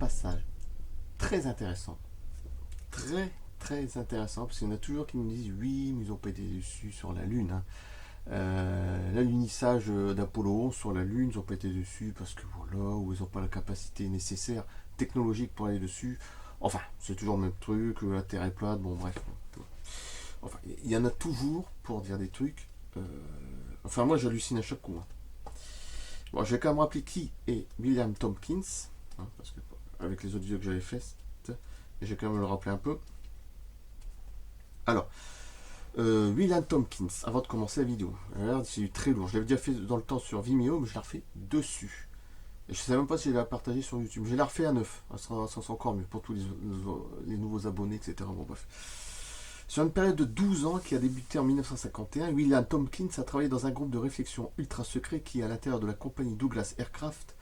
passage très intéressant. Très, très intéressant, parce qu'il y en a toujours qui me disent oui, mais ils n'ont pas été dessus sur la Lune. Hein. L'alunissage d'Apollo 11 sur la Lune, ils n'ont pas été dessus parce que voilà, ou ils n'ont pas la capacité nécessaire technologique pour aller dessus. Enfin, c'est toujours le même truc, la Terre est plate, bon bref. Enfin, il y en a toujours pour dire des trucs. Enfin, moi j'hallucine à chaque coup. Hein. Bon, je vais quand même rappeler qui est William Tompkins, hein, parce que avec les autres vidéos que j'avais faites, je vais quand même le rappeler un peu. Alors, William Tompkins, avant de commencer la vidéo, alors, c'est très lourd. Je l'avais déjà fait dans le temps sur Vimeo, mais je l'ai refait dessus. Et je ne sais même pas si je l'ai partagé sur YouTube. Je l'ai refait à neuf. Ça sera encore mieux pour tous les nouveaux abonnés, etc. Bon, bref. Sur une période de 12 ans qui a débuté en 1951, William Tompkins a travaillé dans un groupe de réflexion ultra secret qui, à l'intérieur de la compagnie Douglas Aircraft,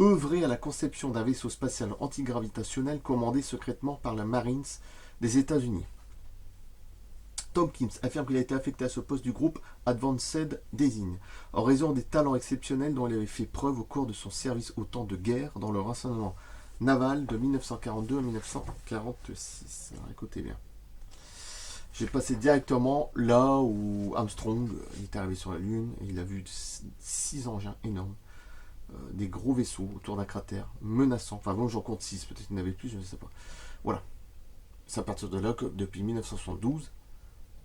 œuvrait à la conception d'un vaisseau spatial antigravitationnel commandé secrètement par la Marines des États-Unis. Tompkins affirme qu'il a été affecté à ce poste du groupe Advanced Design, en raison des talents exceptionnels dont il avait fait preuve au cours de son service au temps de guerre dans le renseignement naval de 1942 à 1946. Alors écoutez bien. J'ai passé directement là où Armstrong est arrivé sur la Lune et il a vu 6 engins énormes, des gros vaisseaux autour d'un cratère menaçant. Enfin bon, j'en compte 6, peut-être qu'il y en avait plus, je ne sais pas. Voilà. C'est à partir de là que depuis 1972,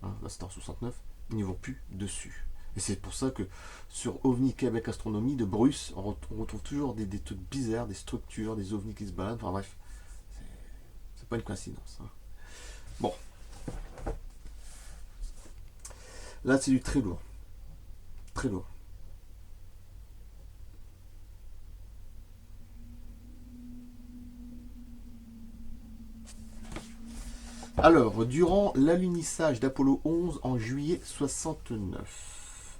hein, là c'était en 69, ils n'y vont plus dessus. Et c'est pour ça que sur OVNI Québec Astronomie de Bruce, on retrouve toujours des trucs bizarres, des structures, des ovnis qui se baladent. Enfin bref, c'est pas une coïncidence. Hein. Bon. Là, c'est du très lourd. Très lourd. Alors, durant l'alunissage d'Apollo 11 en juillet 69,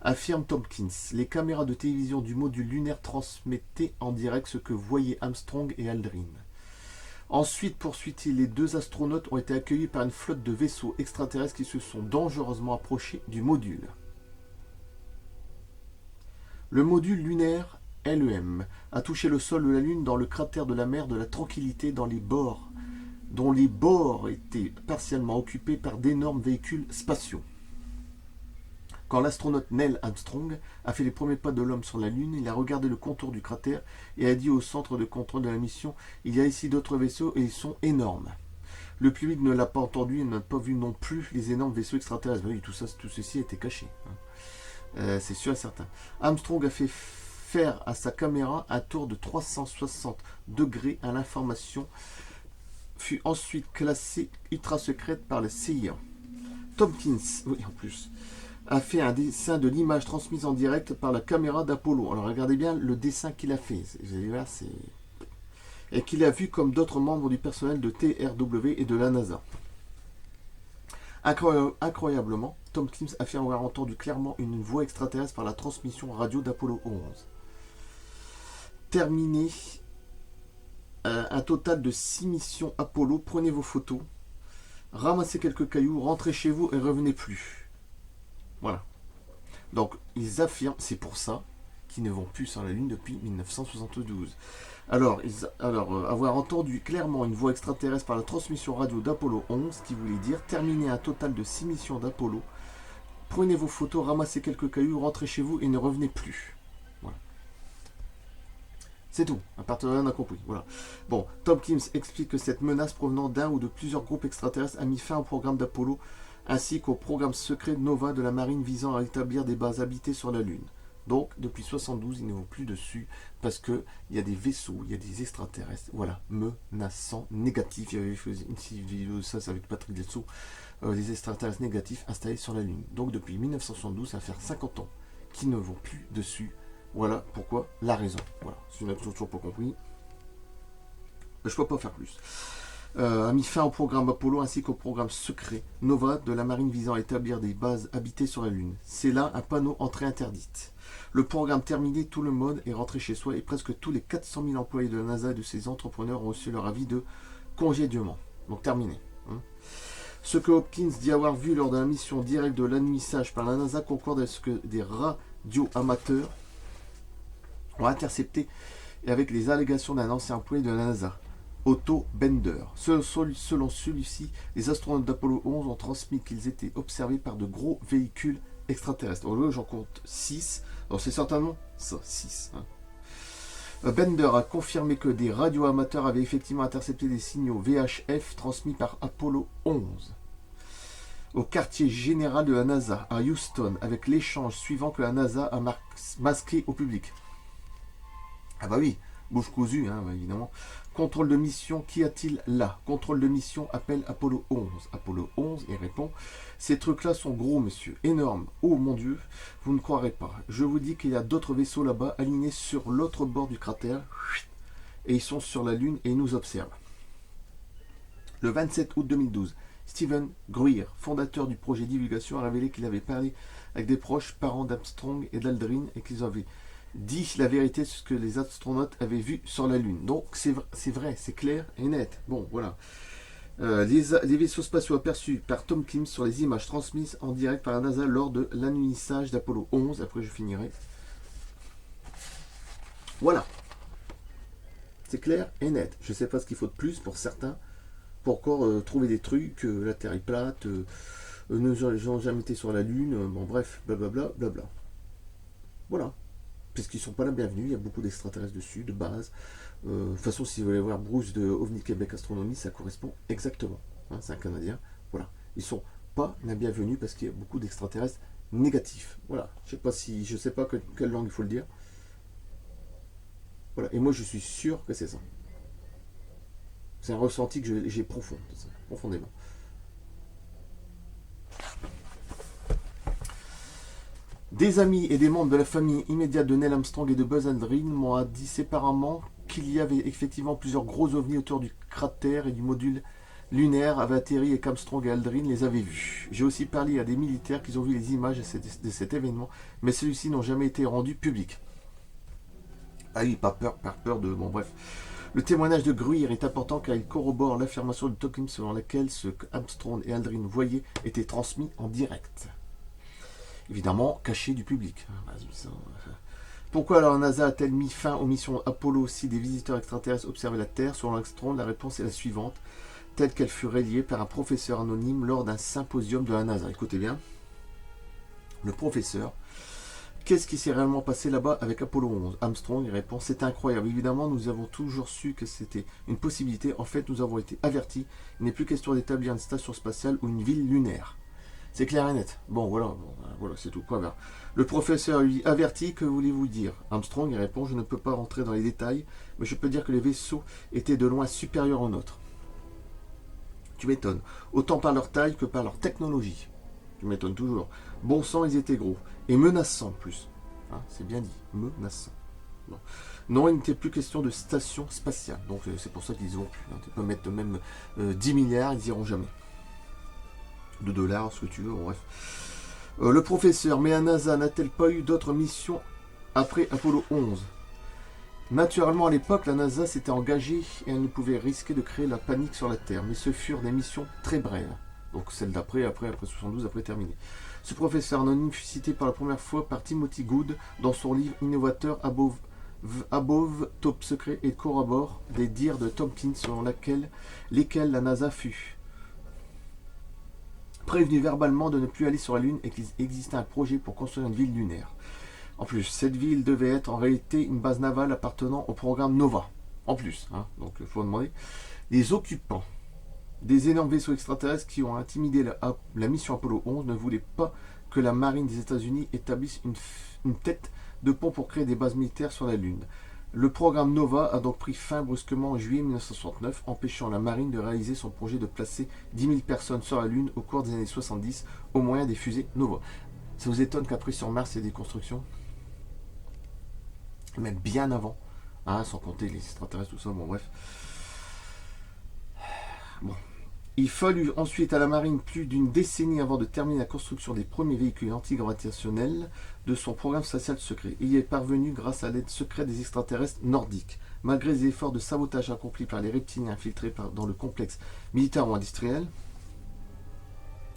affirme Tompkins, les caméras de télévision du module lunaire transmettaient en direct ce que voyaient Armstrong et Aldrin. Ensuite, poursuit-il, les deux astronautes ont été accueillis par une flotte de vaisseaux extraterrestres qui se sont dangereusement approchés du module. Le module lunaire LEM a touché le sol de la Lune dans le cratère de la mer de la Tranquillité dont les bords étaient partiellement occupés par d'énormes véhicules spatiaux. Quand l'astronaute Neil Armstrong a fait les premiers pas de l'homme sur la Lune, il a regardé le contour du cratère et a dit au centre de contrôle de la mission « Il y a ici d'autres vaisseaux et ils sont énormes ». Le public ne l'a pas entendu et n'a pas vu non plus les énormes vaisseaux extraterrestres. Oui, tout ceci était caché. C'est sûr et certain. Armstrong a fait faire à sa caméra un tour de 360 degrés à l'information fut ensuite classée ultra secrète par la CIA. Tompkins, oui en plus, a fait un dessin de l'image transmise en direct par la caméra d'Apollo. Alors regardez bien le dessin qu'il a fait. Vous allez voir, c'est... Et qu'il a vu comme d'autres membres du personnel de TRW et de la NASA. Incroyablement, Tompkins affirme avoir entendu clairement une voix extraterrestre par la transmission radio d'Apollo 11. Terminé un total de 6 missions Apollo. Prenez vos photos, ramassez quelques cailloux, rentrez chez vous et revenez plus. Voilà. Donc, ils affirment, c'est pour ça qu'ils ne vont plus sur la Lune depuis 1972. Alors, avoir entendu clairement une voix extraterrestre par la transmission radio d'Apollo 11, qui voulait dire terminer un total de 6 missions d'Apollo, prenez vos photos, ramassez quelques cailloux, rentrez chez vous et ne revenez plus. Voilà. C'est tout. À partir de là, on a compris. Voilà. Bon, Tompkins explique que cette menace provenant d'un ou de plusieurs groupes extraterrestres a mis fin au programme d'Apollo, ainsi qu'au programme secret Nova de la marine visant à établir des bases habitées sur la Lune. Donc, depuis 72, ils ne vont plus dessus parce qu'il y a des vaisseaux, il y a des extraterrestres, voilà, menaçants, négatifs. Il y avait fait une vidéo de ça avec Patrick Delso, des extraterrestres négatifs installés sur la Lune. Donc, depuis 1972, ça va faire 50 ans qu'ils ne vont plus dessus. Voilà pourquoi, la raison. Voilà, si vous n'avez toujours pas compris, je ne peux pas faire plus. A mis fin au programme Apollo ainsi qu'au programme secret Nova de la marine visant à établir des bases habitées sur la Lune. C'est là un panneau entrée interdite. Le programme terminé, tout le monde est rentré chez soi et presque tous les 400 000 employés de la NASA et de ses entrepreneurs ont reçu leur avis de congédiement. Donc terminé. Ce que Hopkins dit avoir vu lors de la mission directe de l'alunissage par la NASA concorde avec ce que des radioamateurs ont intercepté et avec les allégations d'un ancien employé de la NASA, Otto Bender. Selon celui-ci, les astronautes d'Apollo 11 ont transmis qu'ils étaient observés par de gros véhicules extraterrestres. Alors là, j'en compte 6. Alors c'est certainement ça, 6. Bender a confirmé que des radioamateurs avaient effectivement intercepté des signaux VHF transmis par Apollo 11 au quartier général de la NASA à Houston, avec l'échange suivant que la NASA a masqué au public. Ah bah oui, bouche cousue, hein, évidemment. Contrôle de mission, qu'y a-t-il là? Contrôle de mission appelle Apollo 11. Apollo 11 et répond: ces trucs-là sont gros, monsieur, énormes. Oh mon Dieu, vous ne croirez pas. Je vous dis qu'il y a d'autres vaisseaux là-bas, alignés sur l'autre bord du cratère, et ils sont sur la Lune et ils nous observent. Le 27 août 2012, Stephen Greer, fondateur du projet Divulgation, a révélé qu'il avait parlé avec des proches parents d'Armstrong et d'Aldrin et qu'ils avaient dit la vérité sur ce que les astronautes avaient vu sur la Lune. Donc c'est vrai, c'est clair et net. Bon, voilà. Les vaisseaux spatiaux aperçus par Tom Kim sur les images transmises en direct par la NASA lors de l'alunissage d'Apollo 11. Après, je finirai. Voilà. C'est clair et net. Je ne sais pas ce qu'il faut de plus pour certains pour encore trouver des trucs. La Terre est plate. Nous n'ont jamais été sur la Lune. Bon, bref, blablabla. Blabla. Voilà. Parce qu'ils ne sont pas la bienvenue, il y a beaucoup d'extraterrestres dessus, de base. De toute façon, si vous voulez voir Bruce de OVNI Québec Astronomie, ça correspond exactement. Hein, c'est un Canadien. Voilà. Ils ne sont pas la bienvenue parce qu'il y a beaucoup d'extraterrestres négatifs. Voilà. Je ne sais pas quelle langue il faut le dire. Voilà. Et moi, je suis sûr que c'est ça. C'est un ressenti que j'ai profondément. Des amis et des membres de la famille immédiate de Neil Armstrong et de Buzz Aldrin m'ont dit séparément qu'il y avait effectivement plusieurs gros ovnis autour du cratère et du module lunaire avait atterri et qu'Armstrong et Aldrin les avaient vus. J'ai aussi parlé à des militaires qui ont vu les images de cet événement, mais ceux-ci n'ont jamais été rendus publics. Ah oui, par peur de... Bon bref. Le témoignage de Greer est important car il corrobore l'affirmation de Tom Kim selon laquelle ce qu'Armstrong et Aldrin voyaient était transmis en direct. Évidemment, caché du public. Pourquoi alors la NASA a-t-elle mis fin aux missions Apollo si des visiteurs extraterrestres observaient la Terre? Selon Armstrong, la réponse est la suivante, telle qu'elle fut reliée par un professeur anonyme lors d'un symposium de la NASA. Écoutez bien, le professeur, qu'est-ce qui s'est réellement passé là-bas avec Apollo 11? Armstrong répond, c'est incroyable. Évidemment, nous avons toujours su que c'était une possibilité. En fait, nous avons été avertis. Il n'est plus question d'établir une station spatiale ou une ville lunaire. C'est clair et net. Bon, voilà, c'est tout. Quoi, ben. Le professeur lui avertit, que voulez-vous dire? Armstrong il répond, je ne peux pas rentrer dans les détails, mais je peux dire que les vaisseaux étaient de loin supérieurs aux nôtres. Tu m'étonnes. Autant par leur taille que par leur technologie. Tu m'étonnes toujours. Bon sang, ils étaient gros. Et menaçants, en plus. Hein, c'est bien dit. Menaçants. Bon. Non, il n'était plus question de station spatiale. Donc, c'est pour ça qu'ils ont pu. Hein. Tu peux mettre même 10 milliards, ils n'y iront jamais. de dollars, ce que tu veux, bon, bref. Le professeur, mais la NASA n'a-t-elle pas eu d'autres missions après Apollo 11? Naturellement, à l'époque, la NASA s'était engagée et elle ne pouvait risquer de créer la panique sur la Terre, mais ce furent des missions très brèves. Donc celle d'après, après 72, après terminé. Ce professeur anonyme fut cité pour la première fois par Timothy Good dans son livre innovateur Above Top Secret et corrobore des dires de Tompkins selon lesquels la NASA fut prévenue verbalement de ne plus aller sur la Lune et qu'il existait un projet pour construire une ville lunaire. En plus, cette ville devait être en réalité une base navale appartenant au programme Nova. En plus, hein, donc il faut demander. Les occupants des énormes vaisseaux extraterrestres qui ont intimidé la mission Apollo 11 ne voulaient pas que la marine des États-Unis établisse une tête de pont pour créer des bases militaires sur la Lune. Le programme Nova a donc pris fin brusquement en juillet 1969, empêchant la marine de réaliser son projet de placer 10 000 personnes sur la Lune au cours des années 70 au moyen des fusées Nova. Ça vous étonne qu'après sur Mars il y ait des constructions? Même bien avant, hein, sans compter les extraterrestres, tout ça, bon bref. Bon. Il fallut ensuite à la marine plus d'une décennie avant de terminer la construction des premiers véhicules antigravitationnels de son programme spatial secret. Il y est parvenu grâce à l'aide secrète des extraterrestres nordiques. Malgré les efforts de sabotage accomplis par les reptiliens infiltrés dans le complexe militaire ou industriel,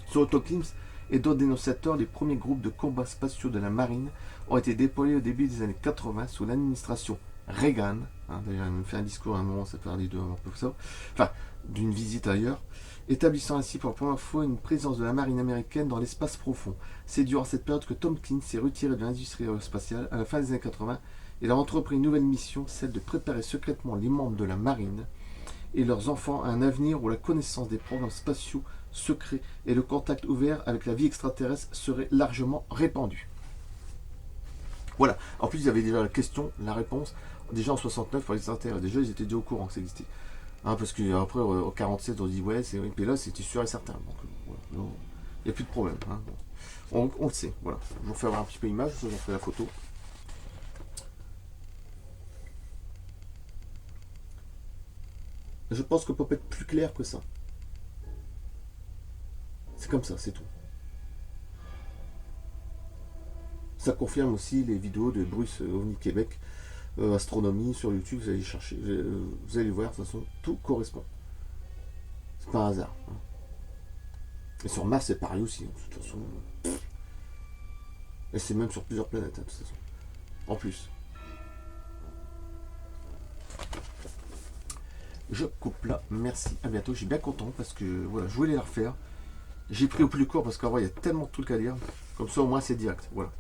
sur Autoclims et d'autres dénonciateurs, les premiers groupes de combats spatiaux de la marine ont été déployés au début des années 80 sous l'administration Reagan. Hein, d'ailleurs, il nous fait un discours à un moment, ça parlait de un peu ça. Enfin, d'une visite ailleurs, établissant ainsi pour la première fois une présence de la marine américaine dans l'espace profond. C'est durant cette période que Tompkins s'est retiré de l'industrie aérospatiale à la fin des années 80. Il a entrepris une nouvelle mission, celle de préparer secrètement les membres de la marine et leurs enfants à un avenir où la connaissance des programmes spatiaux secrets et le contact ouvert avec la vie extraterrestre seraient largement répandus. Voilà. En plus, il y avait déjà la question, la réponse. Déjà en 69, pour les extraterrestres, déjà ils étaient déjà au courant que ça existait. Hein, parce qu'après, en 47, on dit ouais, c'est vrai. Et là, c'était sûr et certain. Donc, voilà. Il n'y a plus de problème. Hein. On le sait. Voilà. Je vous fais avoir un petit peu l'image, je vous fais la photo. Je pense qu'on peut pas être plus clair que ça. C'est comme ça, c'est tout. Ça confirme aussi les vidéos de Bruce OVNI Québec, Astronomie sur YouTube, vous allez chercher, vous allez voir, de toute façon, tout correspond. C'est pas un hasard. Hein. Et sur Mars, c'est pareil aussi, hein, de toute façon. Et c'est même sur plusieurs planètes, hein, de toute façon. En plus. Je coupe là, merci, à bientôt. J'ai bien content parce que voilà, je voulais la refaire. J'ai pris au plus court parce qu'en vrai, il y a tellement de trucs à dire. Comme ça, au moins, c'est direct. Voilà.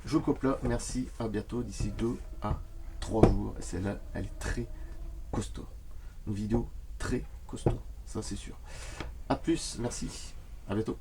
Je coupe là, merci, à bientôt d'ici 2 à 3 jours. Et celle-là, elle est très costaud. Une vidéo très costaud, ça c'est sûr. A plus, merci, à bientôt.